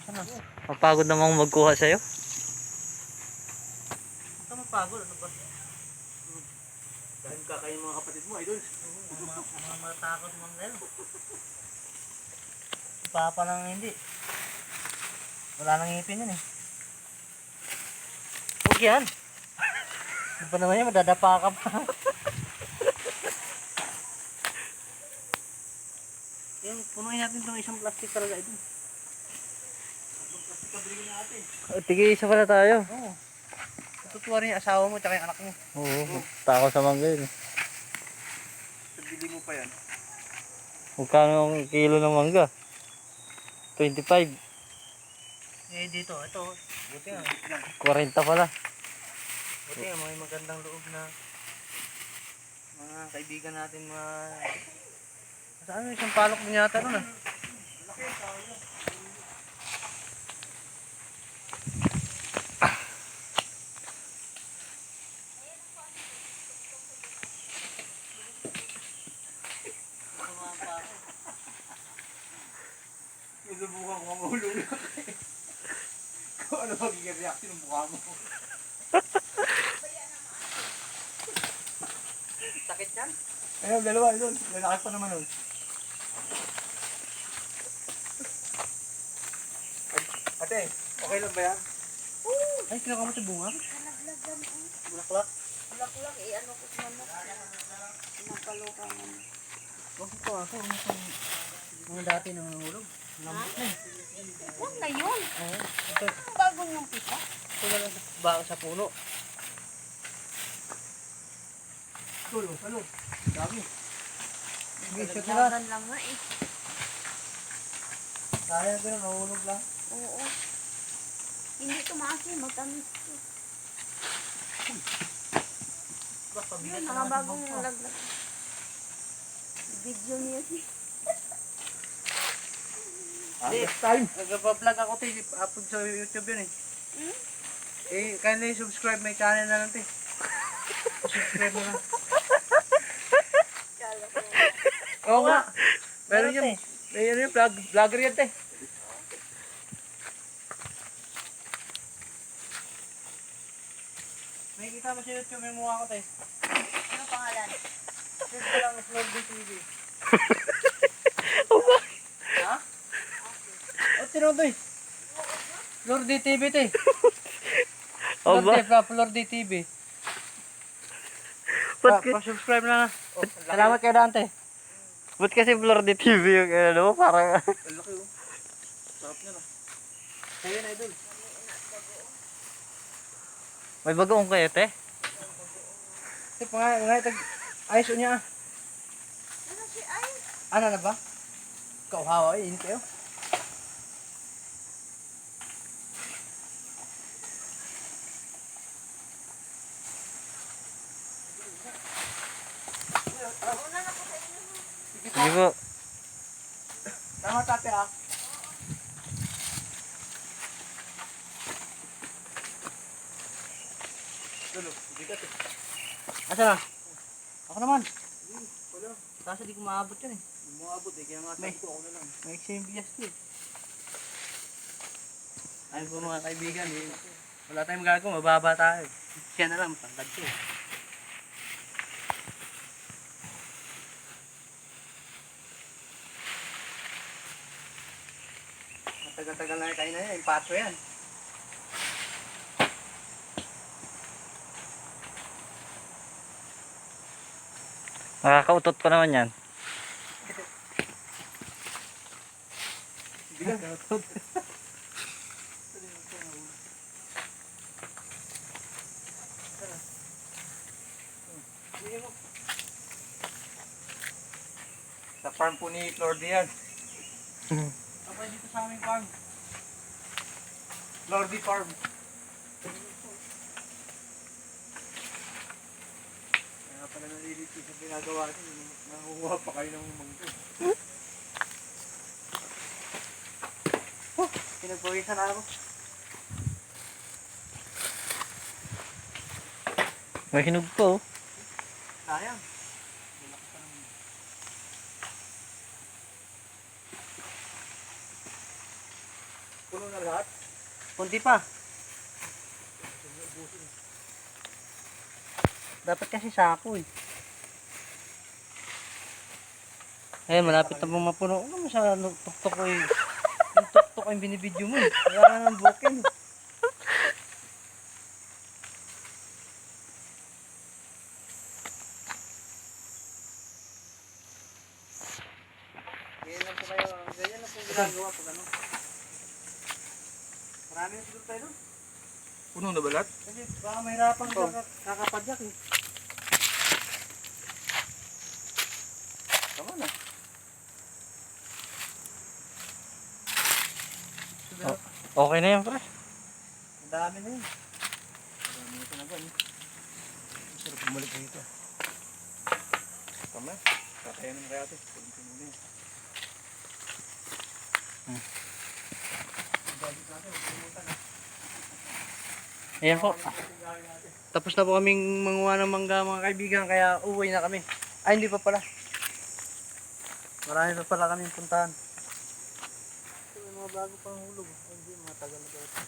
Ano? Mapagod namang magkuha sa'yo. Ito mapagod, ano ba? Dahil kakain mga kapatid mo, idol. Oo, mga matakot mga gano'n. Si Papa lang hindi. Wala nang ngipin yun eh. Huwag yan. Di pa naman yan, madadapa ka pa. Yung punuin natin itong isang plastic talaga ito. Plastic kabili natin. Tigil-isa pala tayo. Oo. Tutuwa rin yung asawa mo tsaka yung anak mo. Oo, tako sa mangga yun. Sabili mo pa yan. Magkano ang kilo ng mangga? 25. Eh dito, ito. Buti nga. 40 pala. Buti nga, may magandang loob na mga kaibigan natin mga... Saan isang palok din yata nun ah. Susubukan ko ang ulo na. Kung ano magiging reaction ng mukha mo. Sakit yan? Ayun, dalawa, idol. Lalaki pa naman nun. Ate, okay lang ba yan? Ay, kinakamot yung bunga? Nalaglagan ang Bulaklak? bulaklak eh, ano ko sa manok. Pinapalukan mo. Huwag ko ako. Mga dati nang nangulog. Lambot na eh. Huwag na yun. Oo. Ito, Ang bago niyong pita. ito na lang sa puno. Tulo, ano? Dami. Sige, shoot na lang. Nalaglagan lang nga eh. Sayang ko na, nahulog lang. Oo. Hindi tumaas eh, matamis to. Baka Yun, mga bagong nalaglag. Video niya si. Next time. Nagpa-vlog ako tayo, upload sa YouTube yun eh. Hmm? Eh, kindly subscribe my channel na lang tayo. Subscribe mo lang. Kala ko. Oo nga. Meron yun. Meron yun, vlogger yan tayo. May kita mo sa YouTube yung mukha ko tayo. Ano pangalan? Search ko lang Lord TV. Ha? O, tinodoy. Lord TV tayo. Aba, Lord TV. ba't, ka- Pa-subscribe na. Salamat kay Dante. ba't kasi Flor de TV yung ano mo? Parang Ang laki oh. Sarap niya na. Ayun, idol. may bagoong kayo, te? Ito pa nga, ayos niya. Ano si Ay? Ano na ba? Kauhawa, init kayo. Una na po sa inyo. Sige po. Tama tate ha. Tulo, bigat eh. Asa na? Ako naman. Wala. Kaso di ko maabot yan eh. Umabot eh, kaya nga May- sabi ko ako na lang. May XMBS ko eh. Ayun po mga kaibigan eh. Wala tayong magagawa, mababa tayo. Siya na lang, matangkad siya eh. Matagal-tagal na kain na yan, pato yan. Nakakautot pa naman yan. Bigat. Sa farm po ni Lordy yan. Ako dito sa aming farm. Lordy Farm. Kaya pala nalilito sa ginagawa niyo. Nanguha pa kayo ng manggo. Pinagpawisan na ako. May hinog pa, oh. Sayang. Puno na na lahat. Kunti pa. Dapat kasi sako eh. Ayan, malapit na pong mapuno. Ano mo sa tuktok ko eh. Yung tuktok ko yung binibidyo mo eh. Kaya nga ng bukin eh. Ganyan lang po kayo. Ganyan lang po ginagawa pag ano. Marami na siguro tayo doon. Puno na ba lahat? Kasi baka mahirapan ka kakapadyak eh. Tama na. Okay na yan, pre. Ang dami na yun. Ang dami na talaga eh. Sarap bumalik dito. Tama. Katayan naman kaya ito. Puno na yun. Ayan po. Tapos na po kaming manguha ng mangga mga kaibigan kaya uwi na kami. Ay hindi pa pala. Marami pa pala kaming puntahan. Ito may mga bago pang hulog. Ay, hindi, mga tagal na ba ito.